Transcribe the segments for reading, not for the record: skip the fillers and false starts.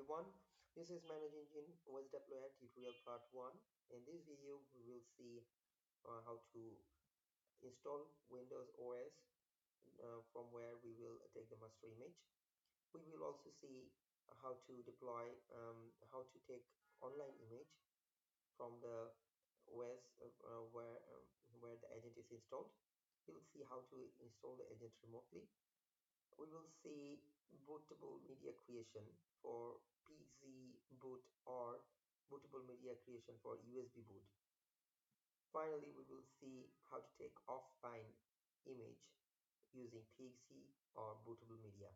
everyone, this is ManageEngine was deployed tutorial part 1. In this video we will see how to install Windows OS from where we will take the master image. We will also see how to deploy, how to take online image from the OS where the agent is installed. We'll see how to install the agent remotely. We will see bootable media creation for PC boot or bootable media creation for USB boot. Finally, we will see how to take offline image using PXE or bootable media.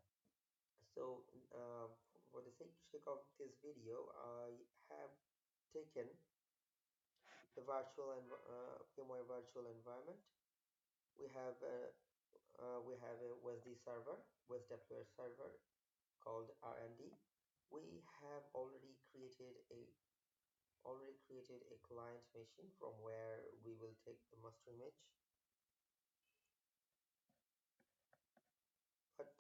So for the sake of this video, I have taken the VMware virtual environment. We have a WSD server, WS deployer server called RND. We have already created a client machine from where we will take the master image. But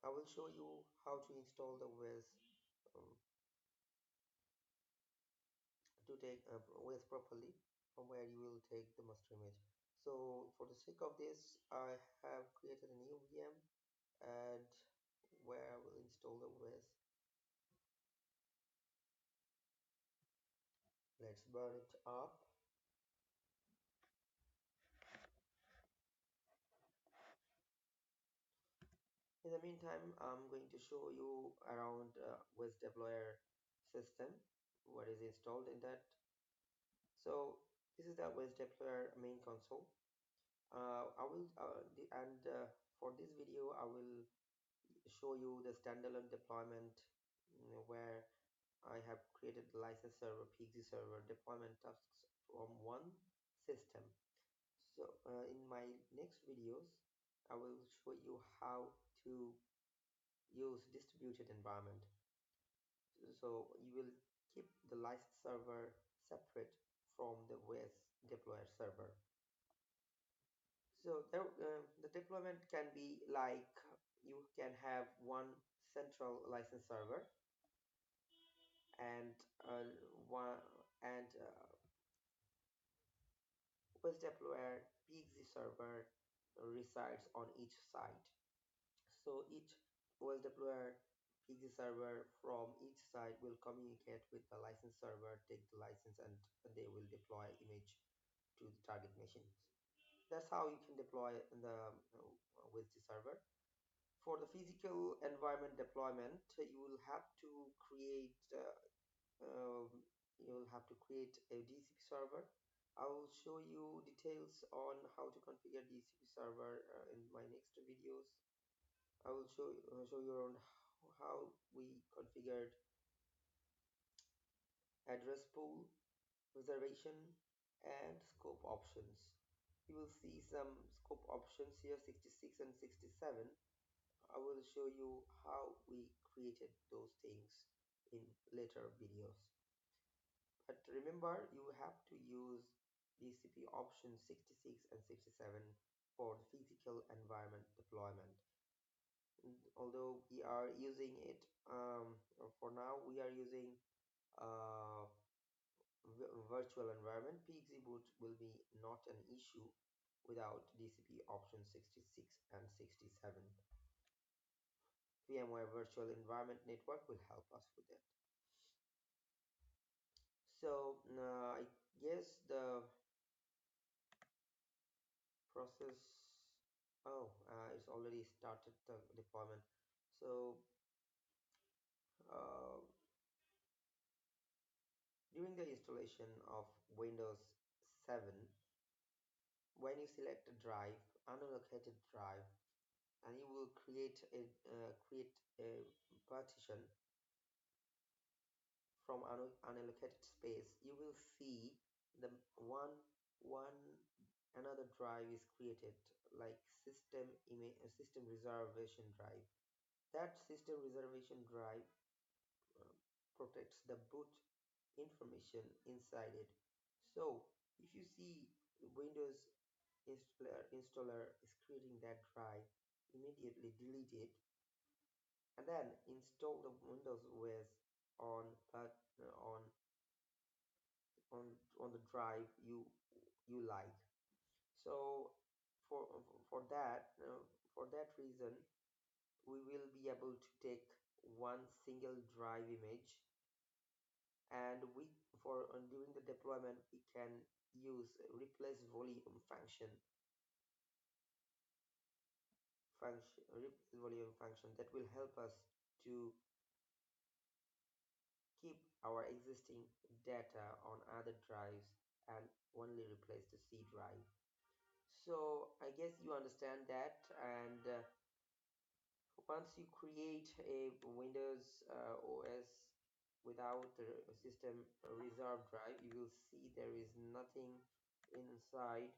I will show you how to install the WS to take WS properly from where you will take the master image. So for the sake of this, I have created a new VM and where I will install the WS. Let's burn it up. In the meantime, I'm going to show you around WS deployer system, what is installed in that. So this is the WS deployer main console. For this video, I will show you the standalone deployment where I have created the license server, PXE server deployment tasks from one system. So in my next videos, I will show you how to use distributed environment. So you will keep the license server separate from the WS deployer server. So the deployment can be like you can have one central license server and one and WS deployer PXE server resides on each site. So each OS deployer PXE server from each site will communicate with the license server, take the license, and they will deploy image to the target machines. That's how you can deploy with the server. For the physical environment deployment, you will have to create a DCP server. I will show you details on how to configure DCP server in my next videos. I will show you around how we configured address pool, reservation, and scope options. You will see some scope options here, 66 and 67. I will show you how we created those things in later videos. But remember, you have to use DCP options 66 and 67 for the physical environment deployment. Although we are using it for now, we are using uh, virtual environment. PXE boot will be not an issue without DCP option 66 and 67. VMware virtual environment network will help us with that. So I guess the process, it's already started the deployment. So uh, during the installation of Windows 7, when you select a drive, unallocated drive, and you will create a partition from unallocated space, you will see the one another drive is created, like system reservation drive. That system reservation drive uh, protects the boot information inside it. So if you see Windows installer is creating that drive, immediately delete it and then install the Windows OS on that on on the drive you like. So for for that reason, we will be able to take one single drive image, and we for during the deployment we can use replace volume function that will help us to keep our existing data on other drives and only replace the C drive. So I guess you understand that, and once you create a Windows OS without the system reserve drive, you will see there is nothing inside.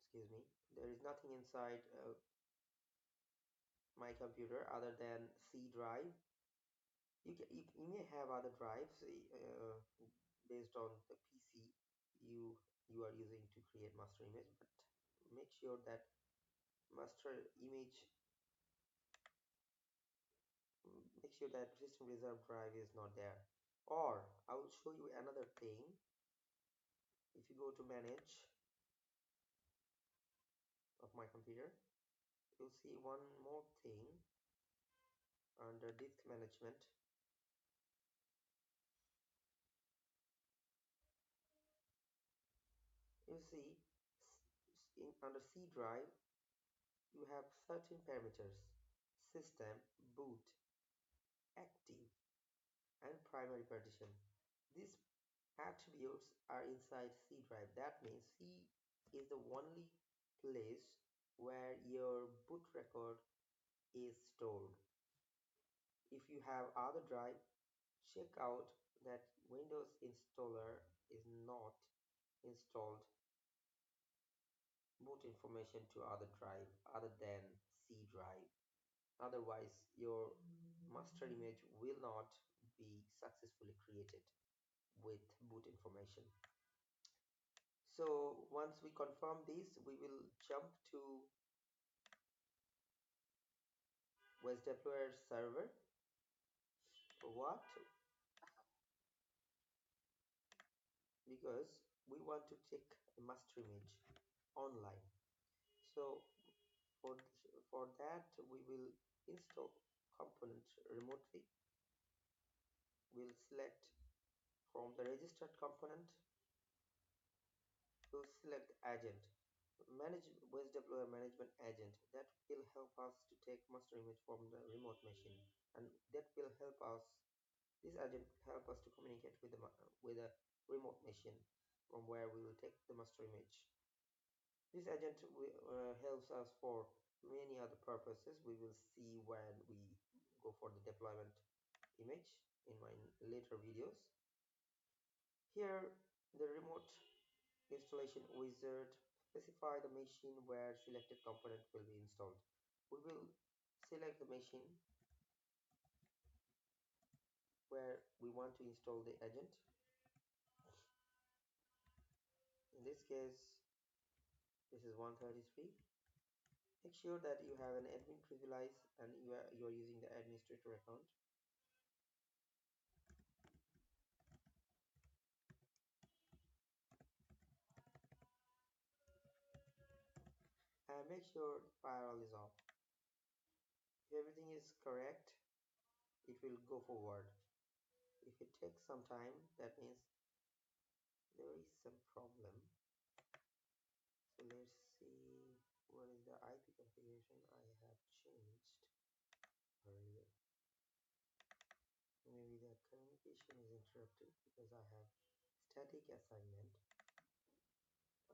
Excuse me. There is nothing inside my computer other than C drive. You may have other drives based on the PC you you are using to create master image, but make sure that master image make sure that system reserve drive is not there. Or I will show you another thing. If you go to manage of my computer, you'll see one more thing under disk management. You see under C drive you have certain parameters: system, boot, active, and primary partition. These attributes are inside C drive. That means C is the only place where your boot record is stored. If you have other drive, check out that Windows installer is not installed boot information to other drive other than C drive. Otherwise, your master image will not be successfully created with boot information. So once we confirm this, we will jump to West Deployer server. What? Because we want to take a master image online. So for that, we will install component remotely. We'll select from the registered component, we'll select agent. Manage West Deployer management agent that will help us to take master image from the remote machine, and that will help us. This agent help us to communicate with a remote machine from where we will take the master image. This agent helps us for many other purposes. We will see when we go for the deployment image in my later videos. Here, the remote installation wizard specify the machine where selected component will be installed. We will select the machine where we want to install the agent. In this case, this is 133. Make sure that you have an admin privilege and you are using the administrator account. And make sure the firewall is off. If everything is correct, it will go forward. If it takes some time, that means there is some problem. So let's see what is the IP configuration I have changed earlier. Maybe the communication is interrupted because I have static assignment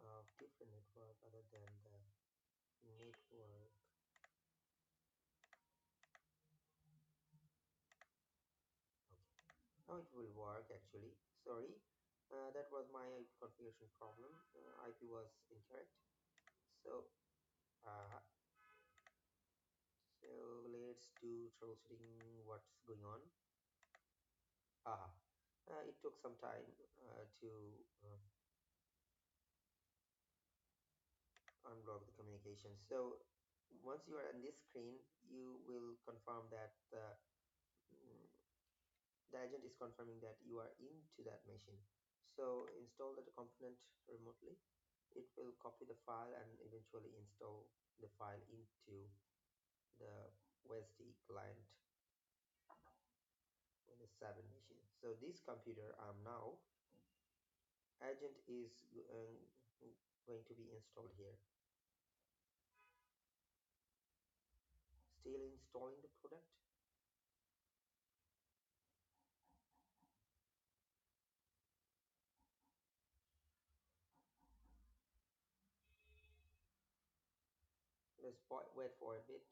of different network other than the network. Okay, now it will work actually. Sorry, that was my configuration problem. IP was incorrect. So, uh, so let's do troubleshooting what's going on. It took some time to uh, unblock the communication. So once you are on this screen, you will confirm that the mm, the agent is confirming that you are into that machine. So install the component remotely. It will copy the file and eventually install the file into the OSD client Windows 7 machine. So this computer now agent is going to be installed here. Still installing the product. Let's wait for a bit.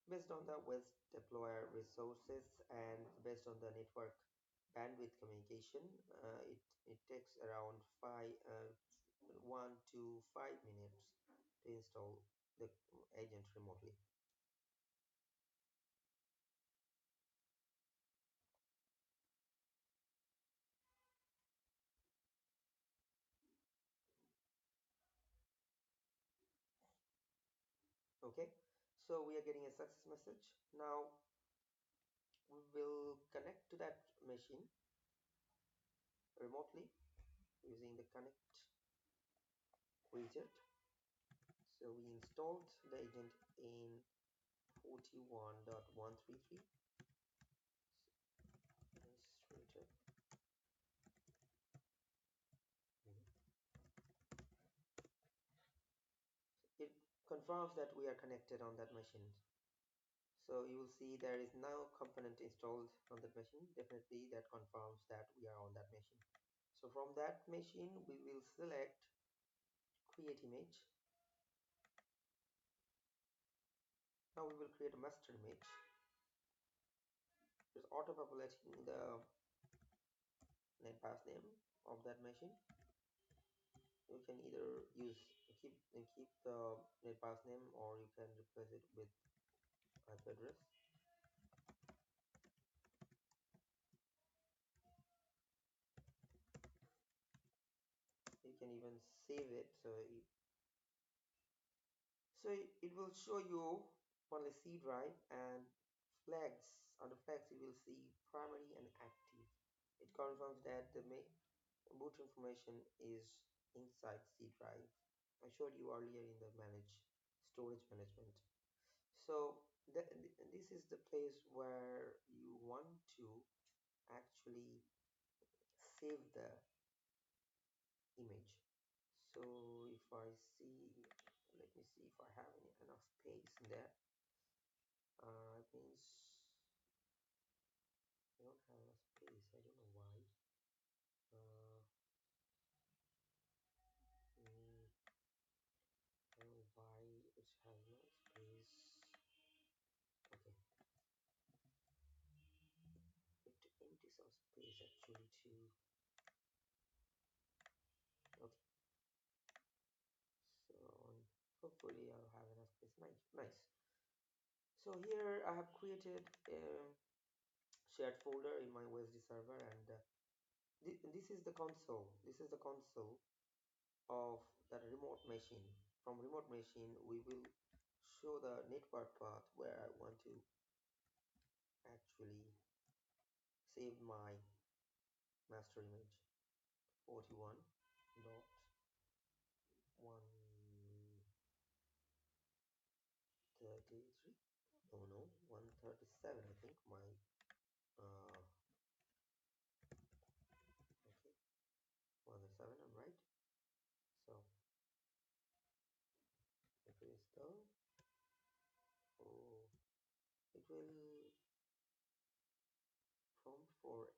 Based on the web deployer resources and based on the network bandwidth communication, it takes around 1 to 5 minutes to install the agent remotely. Okay, so we are getting a success message. Now we will connect to that machine remotely using the connect widget. So we installed the agent in 41.133 administrator. It confirms that we are connected on that machine. So you will see there is now component installed on that machine. Definitely that confirms that we are on that machine. So from that machine we will select create image. Now we will create a master image. Just auto populating the netpass name of that machine. You can either use keep the netpass name or you can replace it with IP address. You can even save it it will show you only C drive and flags. Under flags you will see primary and active. It confirms that the boot information is inside C drive. I showed you earlier in the manage storage management. So this is the place where you want to actually save the image. So if I see, let me see if I have enough space in there. It means I don't have enough space. I don't know why. Uh, I don't know why it has no space. Okay, it empty some space actually too. Okay, so hopefully I'll have enough space. Nice. So here I have created a shared folder in my OSD server, and this is the console. This is the console of the remote machine. From remote machine, we will show the network path where I want to actually save my master image 41.133. No, 137. I think my okay, 137. I'm right. So if it is though, oh, it will prompt for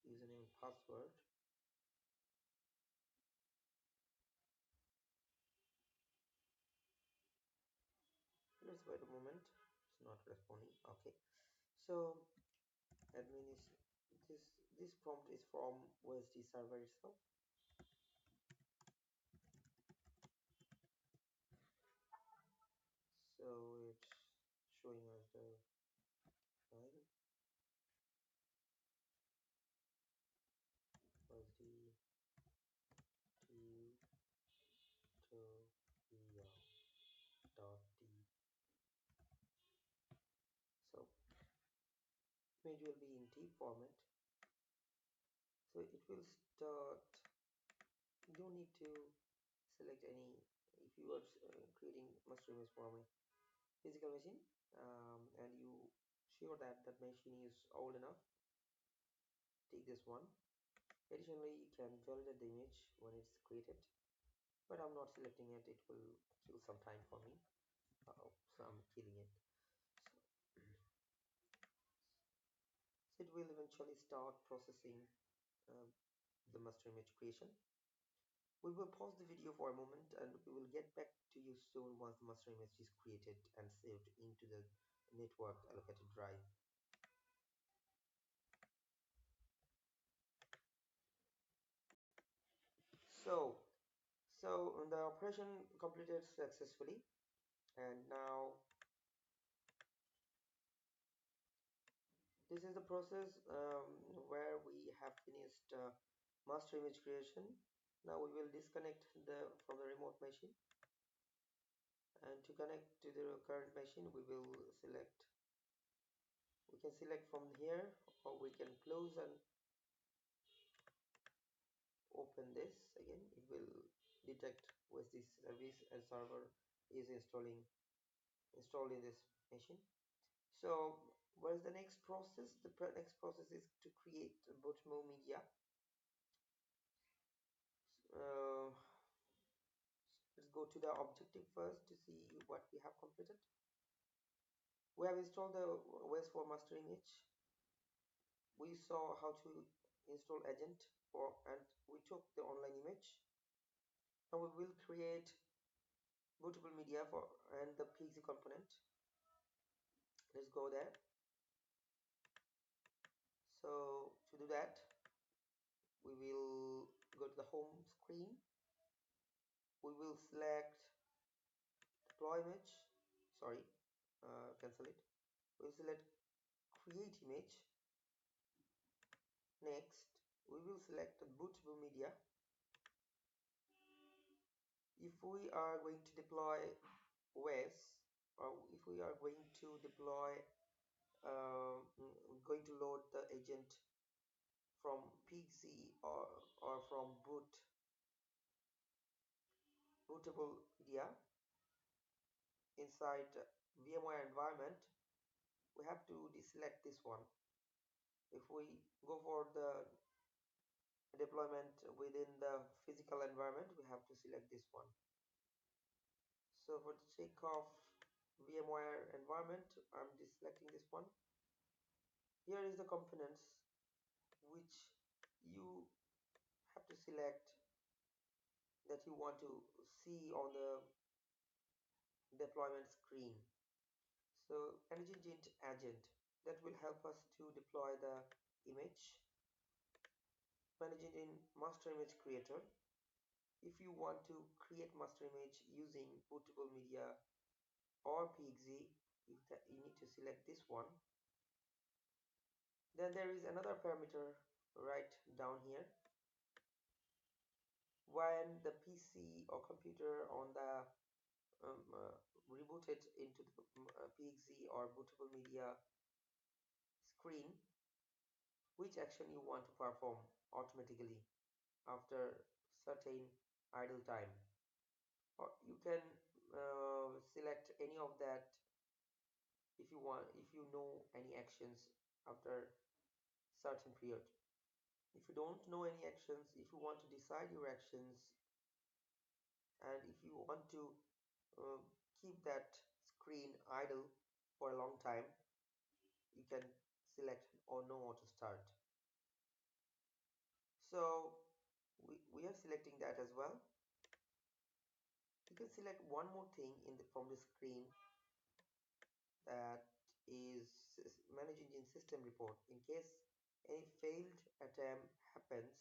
username and password. Let's wait a moment. It's not responding. Okay, so admin is this prompt is from OSD server itself. So it's showing us the file OSD tutorial. image will be in TIFF format. So it will start. You don't need to select any. If you are creating master image for a physical machine, and you sure that that machine is old enough, take this one. Additionally, you can validate the image when it's created, but I'm not selecting it. It will kill some time for me. So I'm killing it. So it will eventually start processing uh, the master image creation. We will pause the video for a moment and we will get back to you soon once the master image is created and saved into the network allocated drive. So, so the operation completed successfully, and now this is the process where we have finished master image creation. Now we will disconnect from the remote machine, and to connect to the current machine we can select from here, or we can close and open this again. It will detect with this service and server is installed in this machine. So what is the next process? The next process is to create bootable media. uh, let's go to the objective first to see what we have completed. We have installed the OS4 master image. We saw how to install agent and we took the online image. Now we will create bootable media for and the PXE component. Let's go there. So to do that, we will go to the home screen. We will select deploy image. Sorry, cancel it. We'll select create image. Next, we will select bootable media. If we are going to deploy OS, or if we are going to deploy, going to load the agent from PXE or from bootable media inside VMware environment, we have to deselect this one. If we go for the deployment within the physical environment, we have to select this one. So for the sake of VMware environment, I'm deselecting this one. Here is the components which you have to select that you want to see on the deployment screen. So ManageEngine agent that will help us to deploy the image. ManageEngine master image creator. If you want to create master image using bootable media or PXE, you need to select this one. Then there is another parameter right down here. When the PC or computer on the rebooted into the PXE or bootable media screen, which action you want to perform automatically after certain idle time, or you can select any of that if you want, if you know any actions after certain period. If you don't know any actions, if you want to decide your actions, and if you want to uh, keep that screen idle for a long time, you can select or no auto start. So we are selecting that as well. You can select one more thing from the screen, that is ManageEngine system report. In case any failed attempt happens,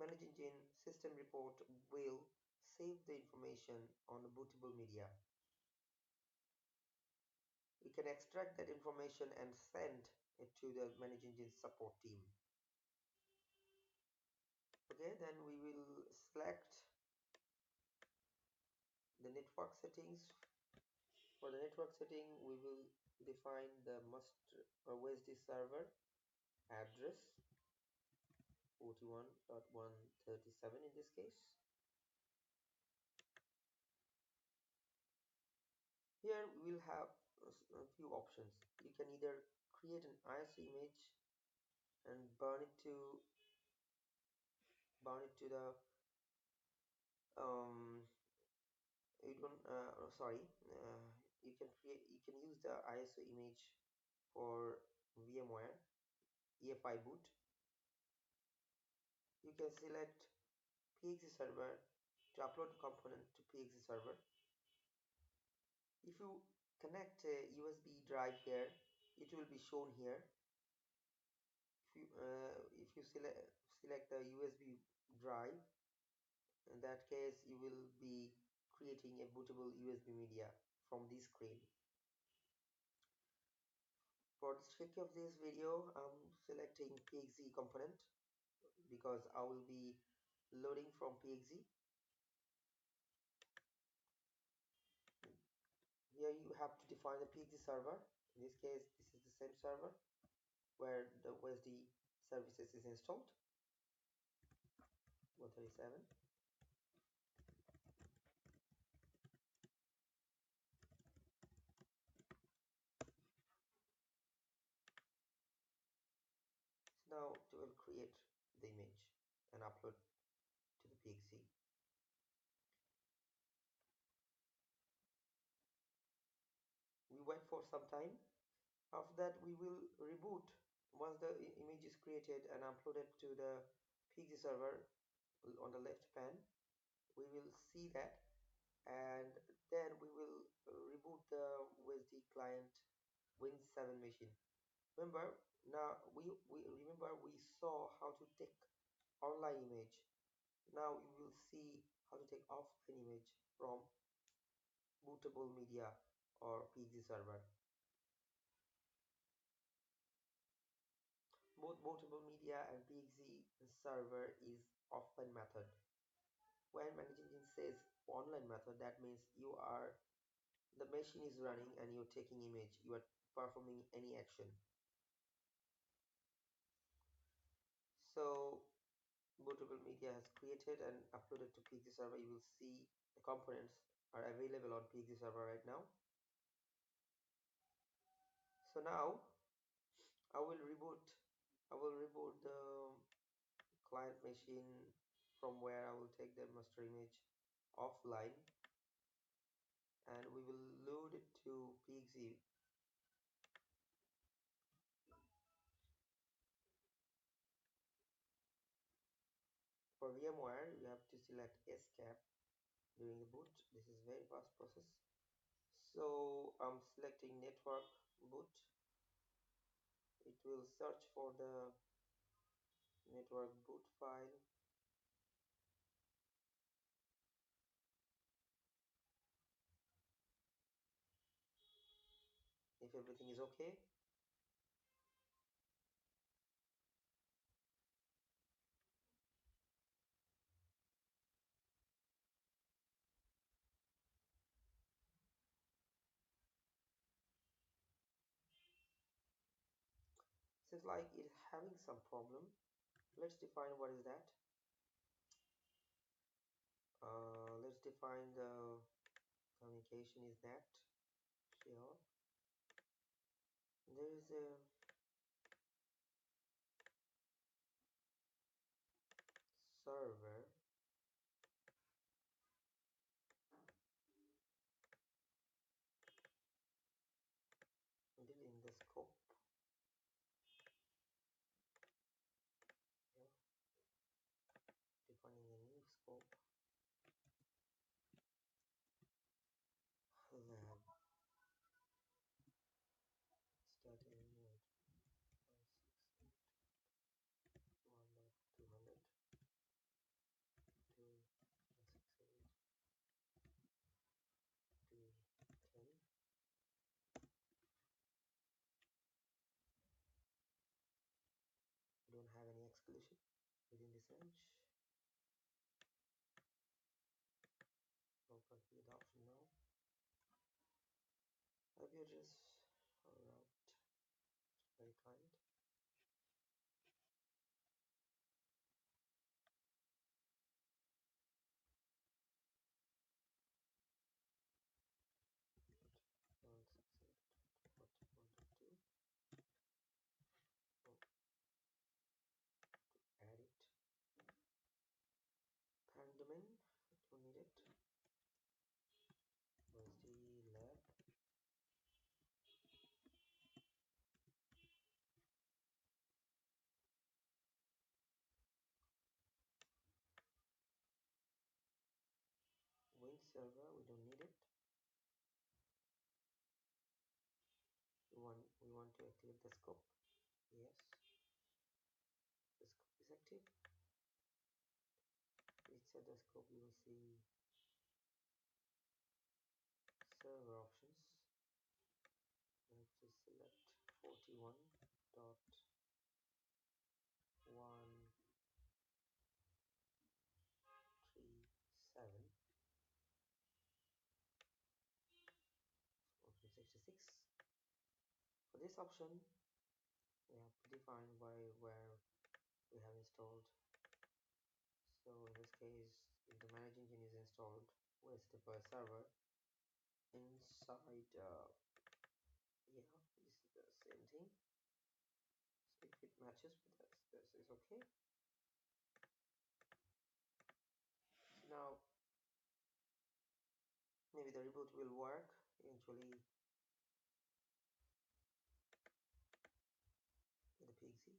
ManageEngine system report will save the information on the bootable media. We can extract that information and send it to the ManageEngine support team. Okay, then we will select the network settings. For the network setting, we will define the must OSD server address 41.137 in this case. Here we will have a few options. You can either create an ISO image and burn it to the um, you don't sorry you can use the ISO image for VMware EFI boot. You can select PXE server to upload the component to PXE server. If you connect a USB drive here, it will be shown here. If you select the USB drive, in that case you will be creating a bootable USB media from this screen. For the sake of this video, I'm selecting PXE component because I will be loading from PXE. Here you have to define the PXE server. In this case, this is the same server where the OSD services is installed. 137. So now it will create the image and upload to the PXE. We wait for some time. After that, we will reboot. Once the image is created and uploaded to the PXE server on the left pane, we will see that, and then we will reboot the OSD client Win 7 machine. Remember, now we remember we saw how to take online image. Now you will see how to take offline image from bootable media or PXE server. Both bootable media and PXE server is offline method. When ManageEngine says online method, that means the machine is running and you're taking image, you are performing any action. So bootable media has created and uploaded to PXE server. You will see the components are available on PXE server right now. So now I will reboot the client machine from where I will take the master image offline, and we will load it to PXE. For VMware, you have to select escape during the boot. This is very fast process. So I'm selecting network boot. It will search for the network boot file. If everything is okay, seems like it's having some problem. Let's define what is that. Let's define the communication is that. Sure. There is a server in the scope. Yeah. Defining a new scope. Lab starting node 168.1.200 to 168 to 10. We don't have any exclusion within this range. I'll configure the option now. IP address defined. And select what you want to do. Oh, add it. Parent domain, don't need it. OSD lab. Win server, we don't need it. We want to activate the scope. Yes, the scope is active. Reset the scope, you will see server options. I have to select 41.137 66. For this option, we have to define where we have installed. So in this case, if the ManageEngine is installed with the server inside, yeah, this is the same thing. So if it matches with this is okay. Now maybe the reboot will work eventually with the PXE.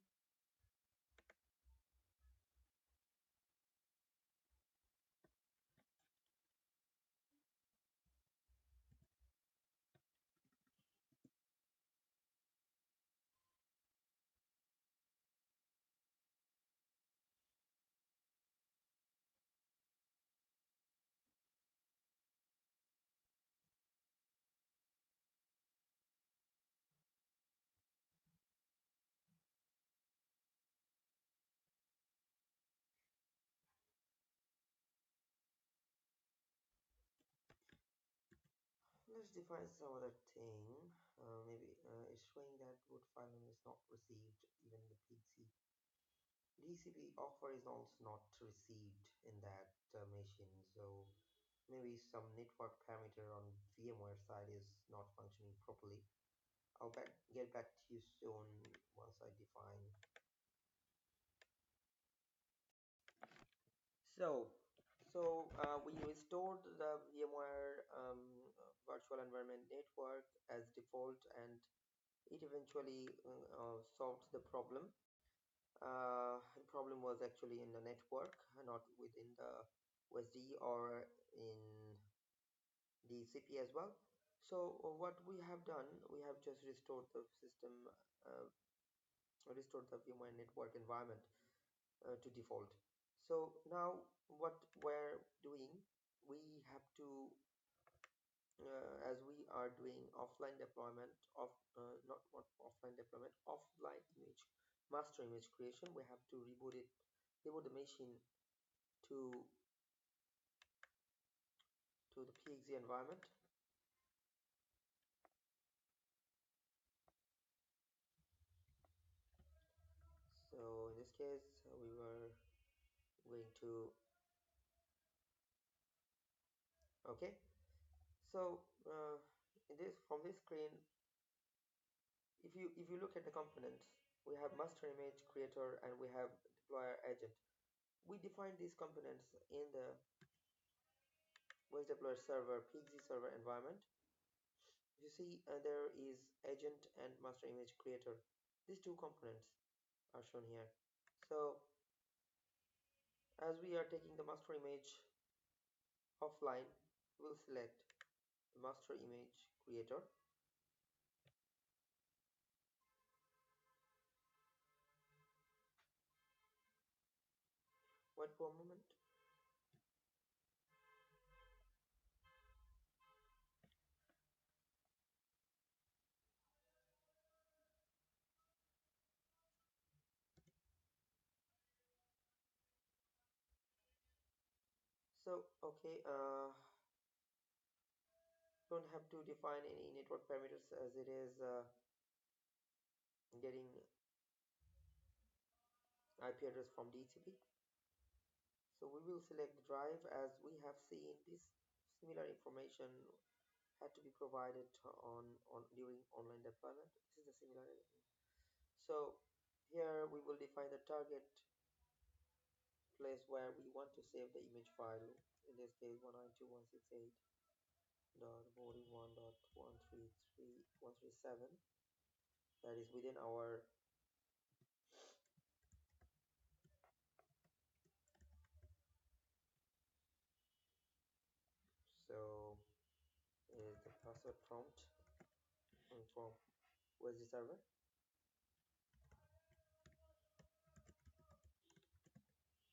Let's define some other thing. Maybe it's showing that boot file name is not received, even in the PXE. DCP offer is also not received in that machine. So maybe some network parameter on VMware side is not functioning properly. I'll get back to you soon once I define. So we restored the VMware virtual environment network as default, and it eventually solved the problem. The problem was actually in the network, not within the OSD or in the CP as well. So what we have done, we have just restored the system, restored the VMware network environment to default. So now what we're doing, we have to, as we are doing offline deployment of, not offline deployment, offline image, master image creation, we have to reboot the machine to the PXE environment. So in this case, we were going to, okay. So in this, from this screen, if you look at the components, we have master image creator and we have deployer agent. We define these components in the Web deployer server PXE server environment. You see, there is agent and master image creator. These two components are shown here. So as we are taking the master image offline, we'll select the master image creator. Wait for a moment. So okay, don't have to define any network parameters as it is getting IP address from DHCP. So we will select the drive. As we have seen, this similar information had to be provided on during online deployment. This is the similar. So here we will define the target place where we want to save the image file. In this case, 192.168.41.133.137. That is within our so is the password prompt from where's the server.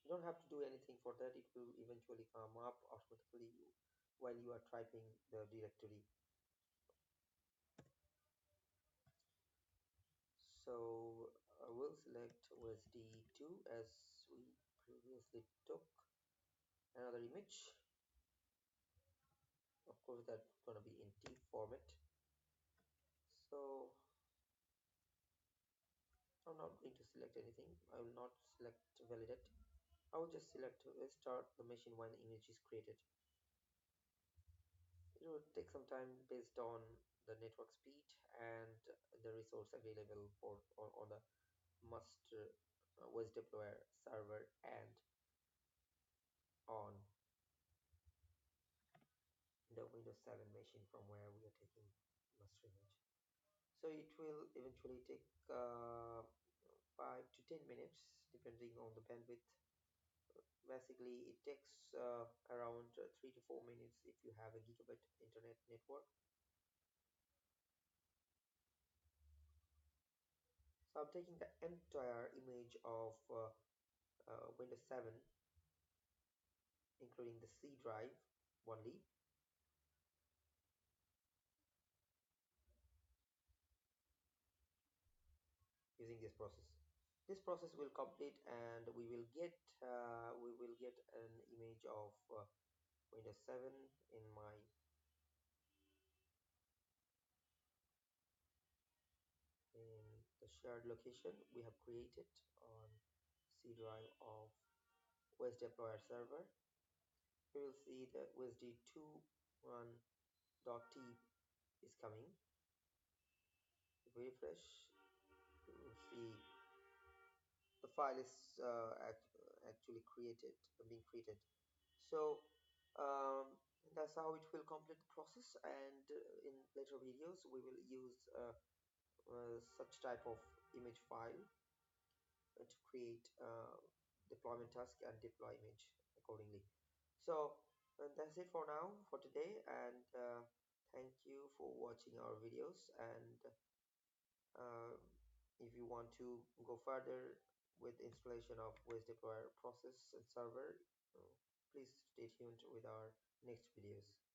You don't have to do anything for that. It will eventually come up automatically while you are typing the directory. So I will select OSD2 as we previously took another image. Of course, that's gonna be in TIFF format. So I'm not going to select anything. I will not select validate. I will just select start the machine when the image is created. It will take some time based on the network speed and the resource available on the master was deployer server and on the Windows 7 machine from where we are taking master image. So it will eventually take 5 to 10 minutes depending on the bandwidth. Basically it takes around 3 to 4 minutes if you have a gigabit internet network. So I'm taking the entire image of Windows 7 including the C drive only using this process. This process will complete and we will get an image of Windows 7 in my in the shared location we have created on C drive of OS deployer server. We will see that OSD2.1.t is coming. If we refresh, we will see the file is actually being created. So that's how it will complete the process, and in later videos we will use such type of image file to create deployment task and deploy image accordingly. So that's it for now for today, and thank you for watching our videos. And uh, if you want to go further with installation of OS deployer process and server, please stay tuned with our next videos.